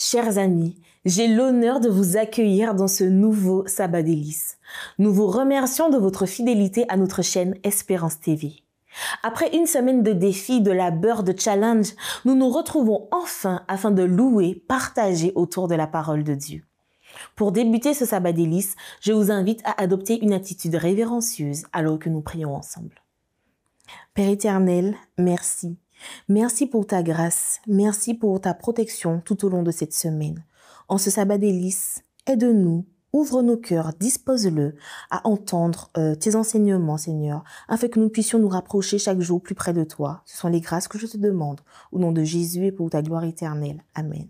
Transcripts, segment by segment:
Chers amis, j'ai l'honneur de vous accueillir dans ce nouveau Sabbat délices. Nous vous remercions de votre fidélité à notre chaîne Espérance TV. Après une semaine de défis, de labeur, de challenge, nous nous retrouvons enfin afin de louer, partager autour de la parole de Dieu. Pour débuter ce Sabbat délices, je vous invite à adopter une attitude révérencieuse alors que nous prions ensemble. Père éternel, merci. Merci pour ta grâce, merci pour ta protection tout au long de cette semaine. En ce Sabbat délices, aide-nous, ouvre nos cœurs, dispose-le à entendre tes enseignements, Seigneur, afin que nous puissions nous rapprocher chaque jour plus près de toi. Ce sont les grâces que je te demande, au nom de Jésus et pour ta gloire éternelle. Amen.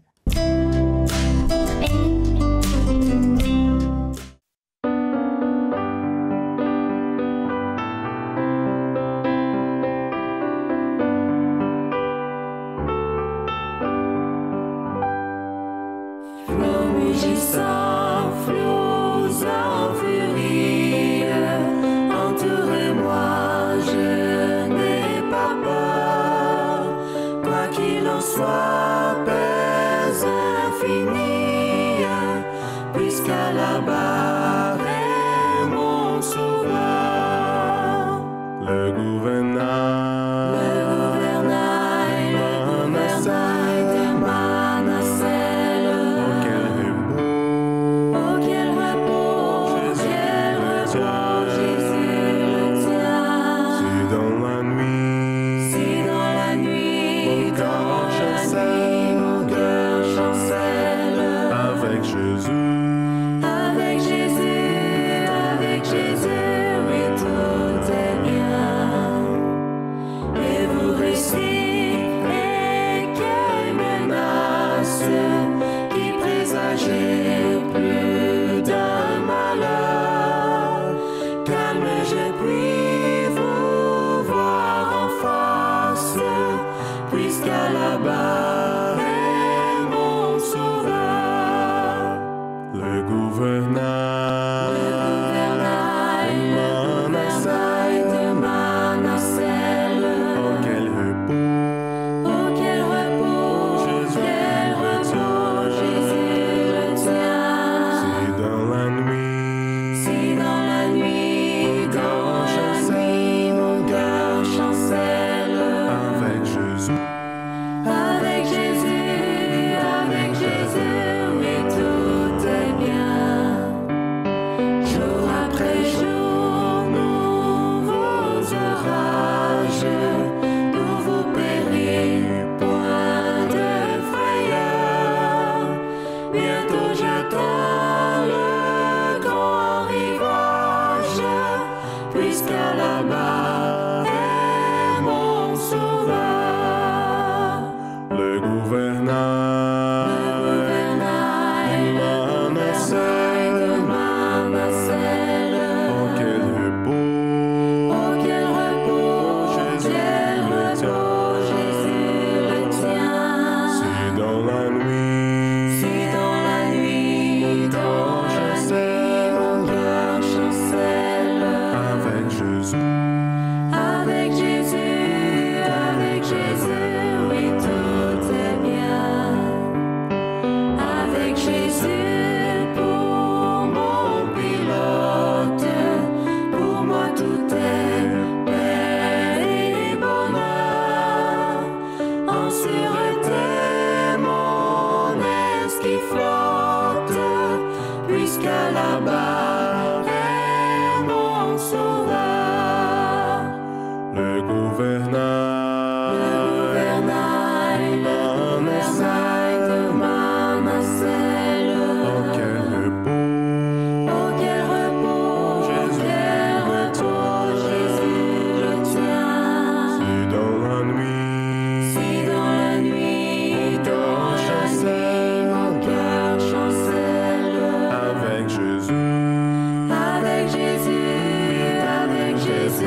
Jésus,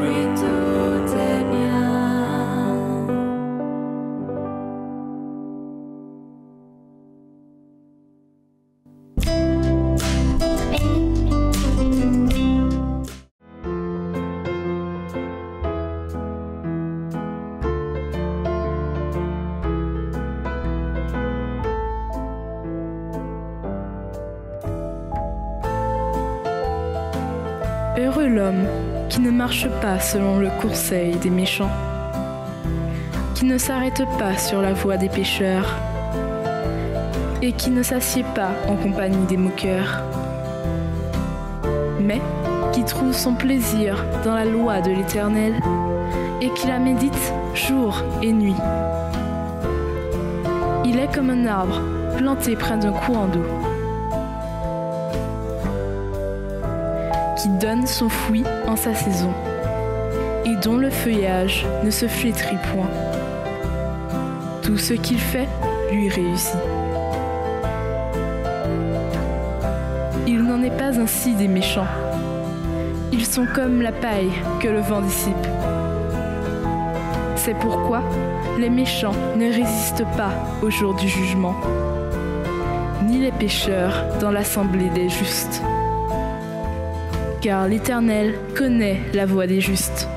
oui, tout est bien. Heureux l'homme qui ne marche pas selon le conseil des méchants, qui ne s'arrête pas sur la voie des pécheurs et qui ne s'assied pas en compagnie des moqueurs, mais qui trouve son plaisir dans la loi de l'Éternel et qui la médite jour et nuit. Il est comme un arbre planté près d'un courant d'eau, qui donne son fruit en sa saison et dont le feuillage ne se flétrit point. Tout ce qu'il fait lui réussit. Il n'en est pas ainsi des méchants. Ils sont comme la paille que le vent dissipe. C'est pourquoi les méchants ne résistent pas au jour du jugement, ni les pécheurs dans l'assemblée des justes. Car l'Éternel connaît la voie des justes.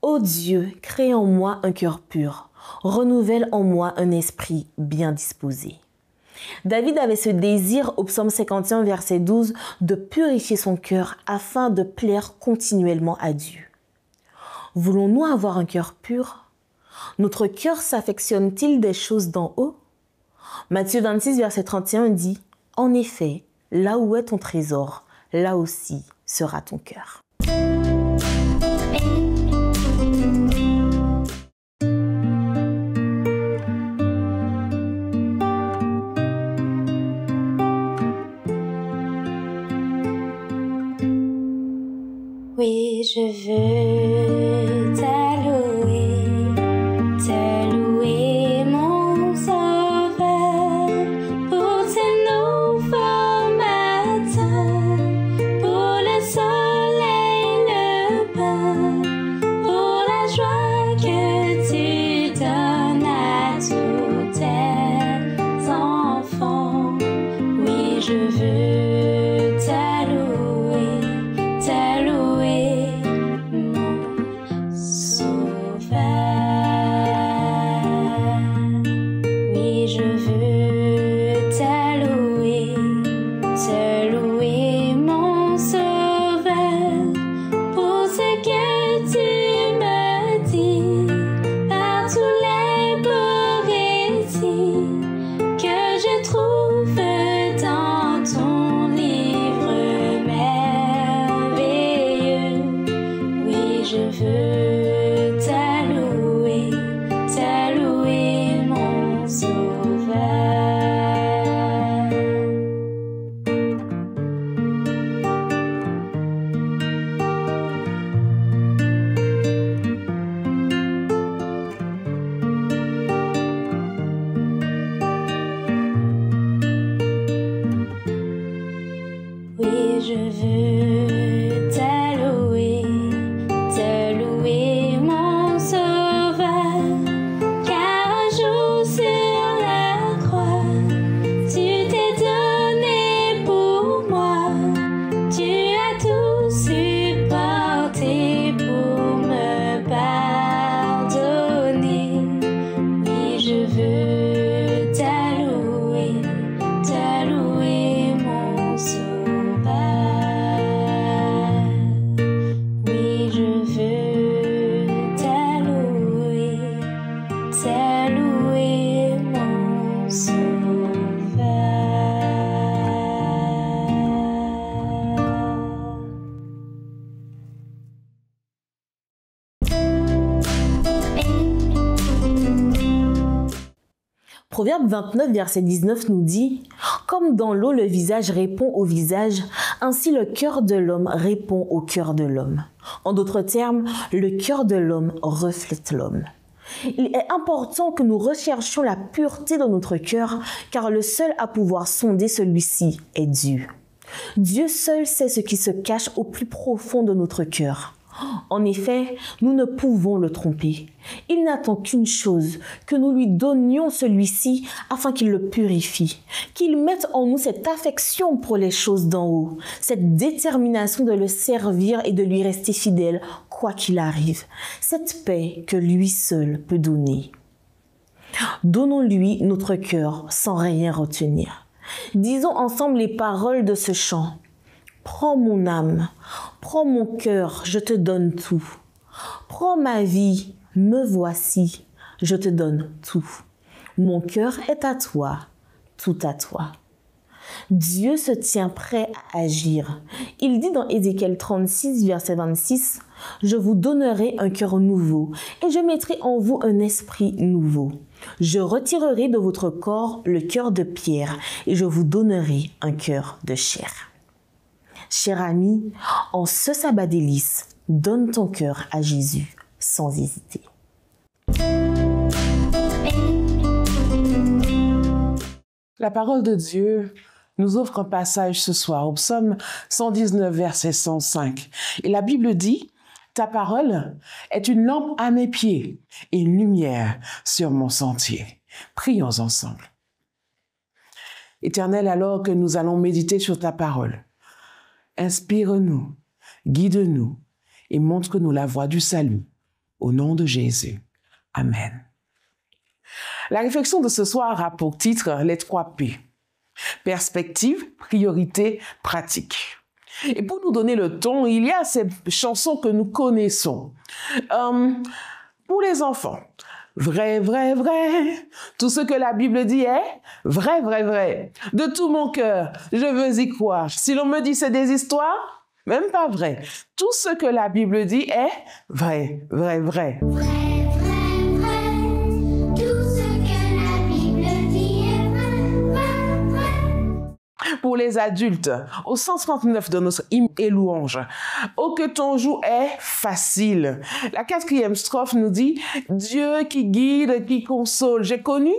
Ô Dieu, crée en moi un cœur pur, renouvelle en moi un esprit bien disposé. David avait ce désir au psaume 51, verset 12, de purifier son cœur afin de plaire continuellement à Dieu. Voulons-nous avoir un cœur pur? Notre cœur s'affectionne-t-il des choses d'en haut? Matthieu 26, verset 31 dit « En effet, là où est ton trésor, là aussi sera ton cœur. » Oui, je veux t'allouer mon sauveur, pour ces nouveaux matins, pour le soleil, le pain, pour la joie que tu donnes à tous tes enfants. Oui, je veux t'allouer. Proverbe 29, verset 19 nous dit « Comme dans l'eau le visage répond au visage, ainsi le cœur de l'homme répond au cœur de l'homme. » En d'autres termes, le cœur de l'homme reflète l'homme. Il est important que nous recherchions la pureté dans notre cœur, car le seul à pouvoir sonder celui-ci est Dieu. Dieu seul sait ce qui se cache au plus profond de notre cœur. En effet, nous ne pouvons le tromper. Il n'attend qu'une chose, que nous lui donnions celui-ci afin qu'il le purifie, qu'il mette en nous cette affection pour les choses d'en haut, cette détermination de le servir et de lui rester fidèle, quoi qu'il arrive, cette paix que lui seul peut donner. Donnons-lui notre cœur sans rien retenir. Disons ensemble les paroles de ce chant. Prends mon âme, prends mon cœur, je te donne tout. Prends ma vie, me voici, je te donne tout. Mon cœur est à toi, tout à toi. Dieu se tient prêt à agir. Il dit dans Ézéchiel 36, verset 26, « Je vous donnerai un cœur nouveau et je mettrai en vous un esprit nouveau. Je retirerai de votre corps le cœur de pierre et je vous donnerai un cœur de chair. » Cher ami, en ce sabbat délice, donne ton cœur à Jésus sans hésiter. La parole de Dieu nous offre un passage ce soir au psaume 119, verset 105. Et la Bible dit, « Ta parole est une lampe à mes pieds et une lumière sur mon sentier. » Prions ensemble. Éternel, alors que nous allons méditer sur ta parole, inspire-nous, guide-nous et montre-nous la voie du salut. Au nom de Jésus. Amen. La réflexion de ce soir a pour titre les 3 P. Perspective, priorité, pratique. Et pour nous donner le ton, il y a ces chansons que nous connaissons. Pour les enfants, vrai, vrai, vrai. Tout ce que la Bible dit est vrai, vrai, vrai. De tout mon cœur, je veux y croire. Si l'on me dit c'est des histoires, même pas vrai. Tout ce que la Bible dit est vrai, vrai, vrai. Vrai, vrai, vrai. Tout ce que la Bible dit est vrai, vrai, vrai. Pour les adultes, au 139 de notre hymne et louange, « Oh que ton joug est facile ». La 4e strophe nous dit « Dieu qui guide, qui console. J'ai connu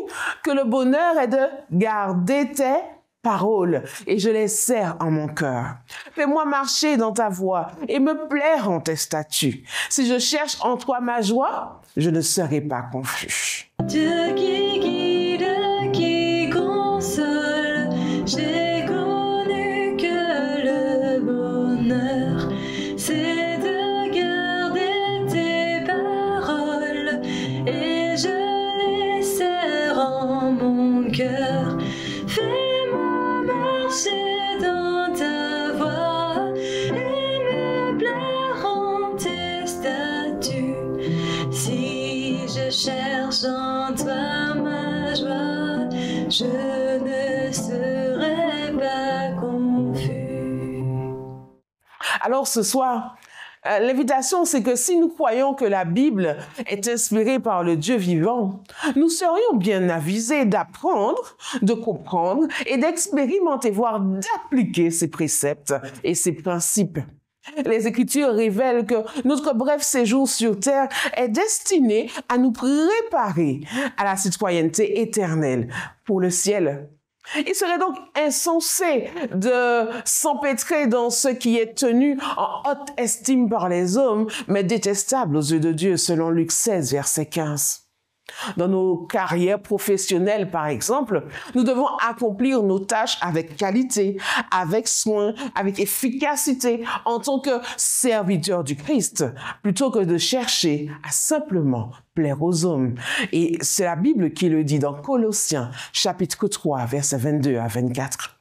que le bonheur est de garder tes paroles et je les serre en mon cœur. Fais-moi marcher dans ta voie et me plaire en tes statuts. Si je cherche en toi ma joie, je ne serai pas confus. » Dieu qui guide, qui console, j'ai connu que le bonheur, c'est de garder tes paroles et je les serre en mon cœur. Fais-moi marcher dans ta voie et me plaire en tes statuts. Si je cherche en toi ma joie, je ne serai pas confus. Alors ce soir, l'invitation, c'est que si nous croyons que la Bible est inspirée par le Dieu vivant, nous serions bien avisés d'apprendre, de comprendre et d'expérimenter, voire d'appliquer ces préceptes et ces principes. Les Écritures révèlent que notre bref séjour sur terre est destiné à nous préparer à la citoyenneté éternelle pour le ciel. Il serait donc insensé de s'empêtrer dans ce qui est tenu en haute estime par les hommes, mais détestable aux yeux de Dieu, selon Luc 16, verset 15. Dans nos carrières professionnelles, par exemple, nous devons accomplir nos tâches avec qualité, avec soin, avec efficacité, en tant que serviteurs du Christ, plutôt que de chercher à simplement plaire aux hommes. Et c'est la Bible qui le dit dans Colossiens, chapitre 3, versets 22 à 24.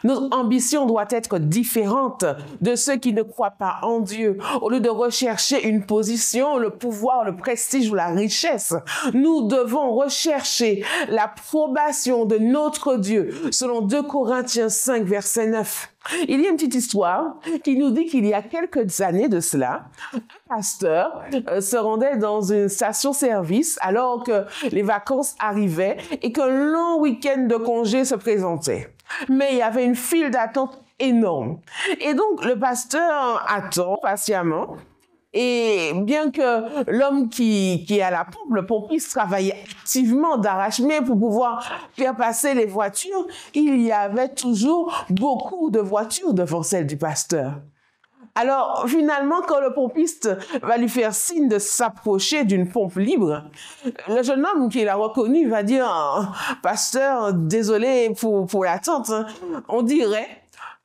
Notre ambition doit être différente de ceux qui ne croient pas en Dieu. Au lieu de rechercher une position, le pouvoir, le prestige ou la richesse, nous devons rechercher l'approbation de notre Dieu, selon 2 Corinthiens 5, verset 9. Il y a une petite histoire qui nous dit qu'il y a quelques années de cela, un pasteur se rendait dans une station-service alors que les vacances arrivaient et qu'un long week-end de congé se présentait. Mais il y avait une file d'attente énorme. Et donc, le pasteur attend patiemment. Et bien que l'homme qui est à la pompe, le pompiste, travaillait activement d'arrache-pied pour pouvoir faire passer les voitures, il y avait toujours beaucoup de voitures devant celle du pasteur. Alors, finalement, quand le pompiste va lui faire signe de s'approcher d'une pompe libre, le jeune homme qui l'a reconnu va dire « Pasteur, désolé pour l'attente, hein. » On dirait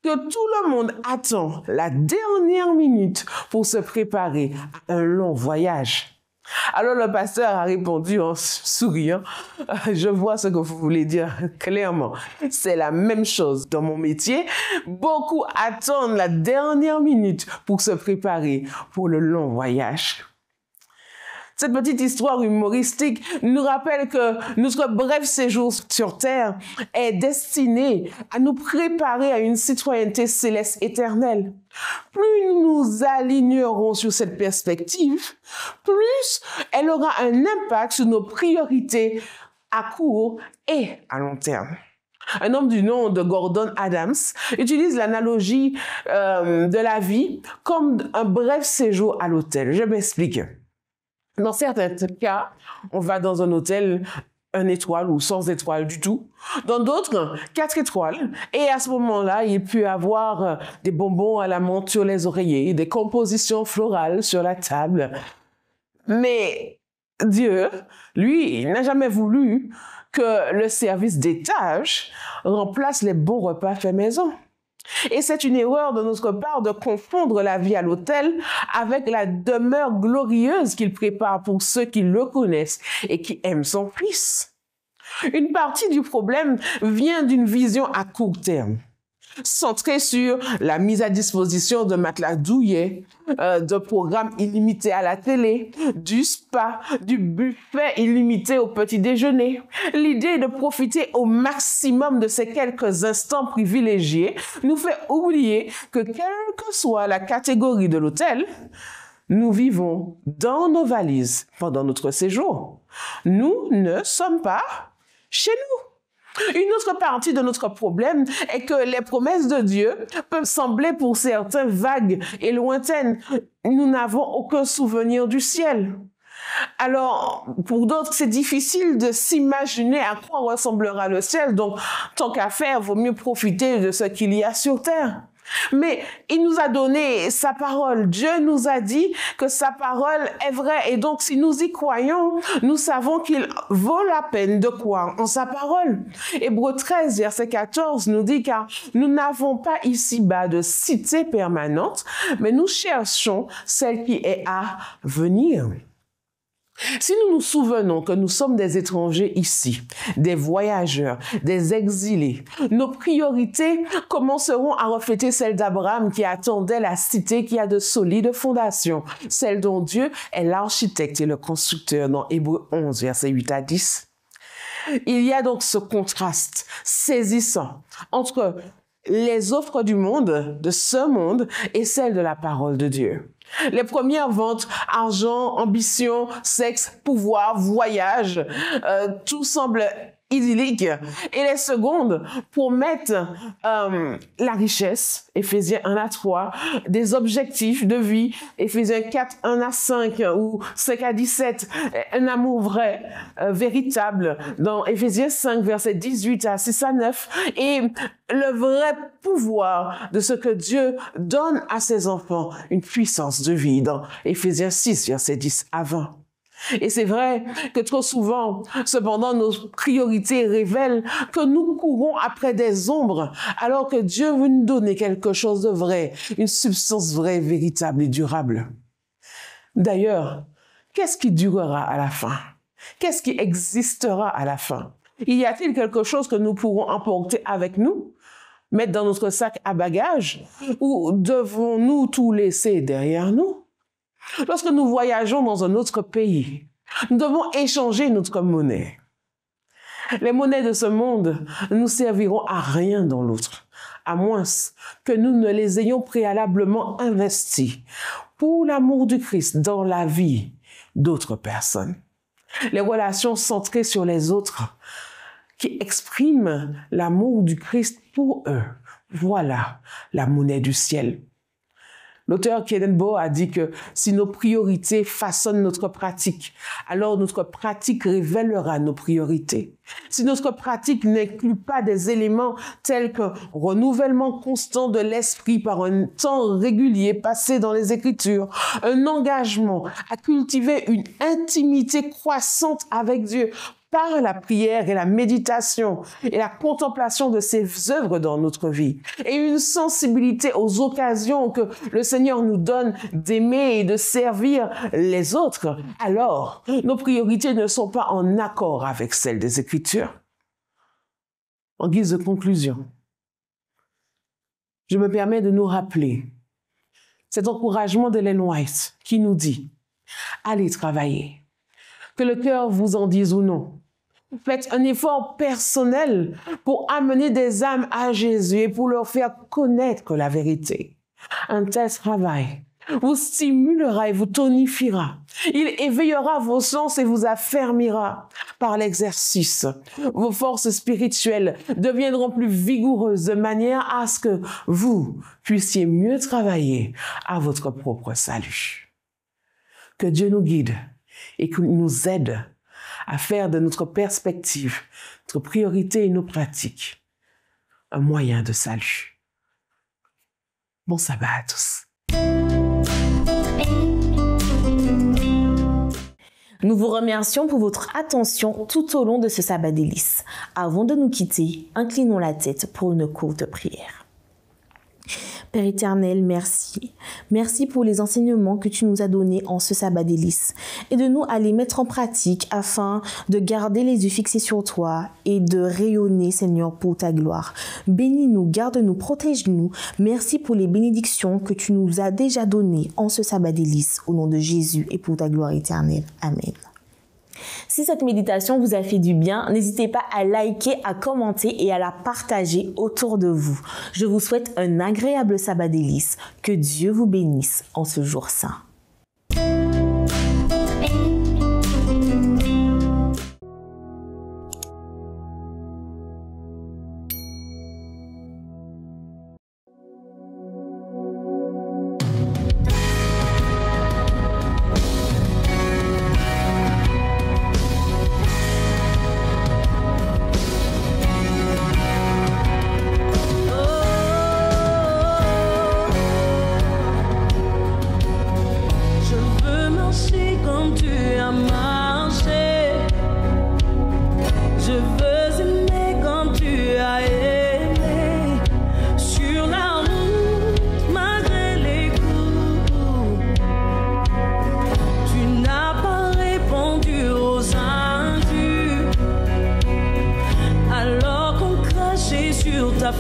que tout le monde attend la dernière minute pour se préparer à un long voyage. Alors le pasteur a répondu en souriant, « Je vois ce que vous voulez dire clairement. C'est la même chose dans mon métier. Beaucoup attendent la dernière minute pour se préparer pour le long voyage. » Cette petite histoire humoristique nous rappelle que notre bref séjour sur Terre est destiné à nous préparer à une citoyenneté céleste éternelle. Plus nous nous alignerons sur cette perspective, plus elle aura un impact sur nos priorités à court et à long terme. Un homme du nom de Gordon Adams utilise l'analogie de la vie comme un bref séjour à l'hôtel. Je m'explique. Dans certains cas, on va dans un hôtel 1 étoile ou sans étoile du tout. Dans d'autres, 4 étoiles. Et à ce moment-là, il peut y avoir des bonbons à la menthe sur les oreillers, des compositions florales sur la table. Mais Dieu, lui, il n'a jamais voulu que le service d'étage remplace les bons repas faits maison. Et c'est une erreur de notre part de confondre la vie à l'hôtel avec la demeure glorieuse qu'il prépare pour ceux qui le connaissent et qui aiment son Fils. Une partie du problème vient d'une vision à court terme, centrée sur la mise à disposition de matelas douillets, de programmes illimités à la télé, du spa, du buffet illimité au petit déjeuner. L'idée de profiter au maximum de ces quelques instants privilégiés nous fait oublier que quelle que soit la catégorie de l'hôtel, nous vivons dans nos valises pendant notre séjour. Nous ne sommes pas chez nous. Une autre partie de notre problème est que les promesses de Dieu peuvent sembler pour certains vagues et lointaines. Nous n'avons aucun souvenir du ciel. Alors, pour d'autres, c'est difficile de s'imaginer à quoi ressemblera le ciel. Donc, tant qu'à faire, vaut mieux profiter de ce qu'il y a sur terre. Mais il nous a donné sa parole. Dieu nous a dit que sa parole est vraie. Et donc, si nous y croyons, nous savons qu'il vaut la peine de croire en sa parole. Hébreux 13, verset 14 nous dit, car nous n'avons pas ici-bas de cité permanente, mais nous cherchons celle qui est à venir. Si nous nous souvenons que nous sommes des étrangers ici, des voyageurs, des exilés, nos priorités commenceront à refléter celles d'Abraham qui attendait la cité qui a de solides fondations, celle dont Dieu est l'architecte et le constructeur dans Hébreux 11, versets 8 à 10. Il y a donc ce contraste saisissant entre les offres du monde, de ce monde, et celles de la parole de Dieu. Les premières ventes, argent, ambition, sexe, pouvoir, voyage, tout semble idyllique. Et les secondes promettent la richesse, Éphésiens 1 à 3, des objectifs de vie, Éphésiens 4, 1 à 5 ou 5 à 17, un amour vrai, véritable, dans Éphésiens 5, versets 18 à 6 à 9, et le vrai pouvoir de ce que Dieu donne à ses enfants, une puissance de vie, dans Éphésiens 6, versets 10 à 20. Et c'est vrai que trop souvent, cependant, nos priorités révèlent que nous courons après des ombres, alors que Dieu veut nous donner quelque chose de vrai, une substance vraie, véritable et durable. D'ailleurs, qu'est-ce qui durera à la fin? Qu'est-ce qui existera à la fin? Y a-t-il quelque chose que nous pourrons emporter avec nous, mettre dans notre sac à bagages, ou devons-nous tout laisser derrière nous? Lorsque nous voyageons dans un autre pays, nous devons échanger notre monnaie. Les monnaies de ce monde nous serviront à rien dans l'autre, à moins que nous ne les ayons préalablement investies pour l'amour du Christ dans la vie d'autres personnes. Les relations centrées sur les autres qui expriment l'amour du Christ pour eux, voilà la monnaie du ciel. L'auteur Kenenbo a dit que si nos priorités façonnent notre pratique, alors notre pratique révélera nos priorités. Si notre pratique n'inclut pas des éléments tels qu'un renouvellement constant de l'esprit par un temps régulier passé dans les Écritures, un engagement à cultiver une intimité croissante avec Dieu, par la prière et la méditation et la contemplation de ses œuvres dans notre vie et une sensibilité aux occasions que le Seigneur nous donne d'aimer et de servir les autres, alors nos priorités ne sont pas en accord avec celles des Écritures. En guise de conclusion, je me permets de nous rappeler cet encouragement d'Ellen White qui nous dit « Allez travailler ». Que le cœur vous en dise ou non. Faites un effort personnel pour amener des âmes à Jésus et pour leur faire connaître la vérité. Un tel travail vous stimulera et vous tonifiera. Il éveillera vos sens et vous affermira par l'exercice. Vos forces spirituelles deviendront plus vigoureuses de manière à ce que vous puissiez mieux travailler à votre propre salut. Que Dieu nous guide et qu'il nous aide à faire de notre perspective, notre priorité et nos pratiques un moyen de salut. Bon sabbat à tous. Nous vous remercions pour votre attention tout au long de ce sabbat délice. Avant de nous quitter, inclinons la tête pour une courte prière. Père éternel, merci. Merci pour les enseignements que tu nous as donnés en ce sabbat délice. Aide-nous à les mettre en pratique afin de garder les yeux fixés sur toi et de rayonner, Seigneur, pour ta gloire. Bénis-nous, garde-nous, protège-nous. Merci pour les bénédictions que tu nous as déjà données en ce sabbat délice. Au nom de Jésus et pour ta gloire éternelle. Amen. Si cette méditation vous a fait du bien, n'hésitez pas à liker, à commenter et à la partager autour de vous. Je vous souhaite un agréable sabbat délice. Que Dieu vous bénisse en ce jour saint. Sur ta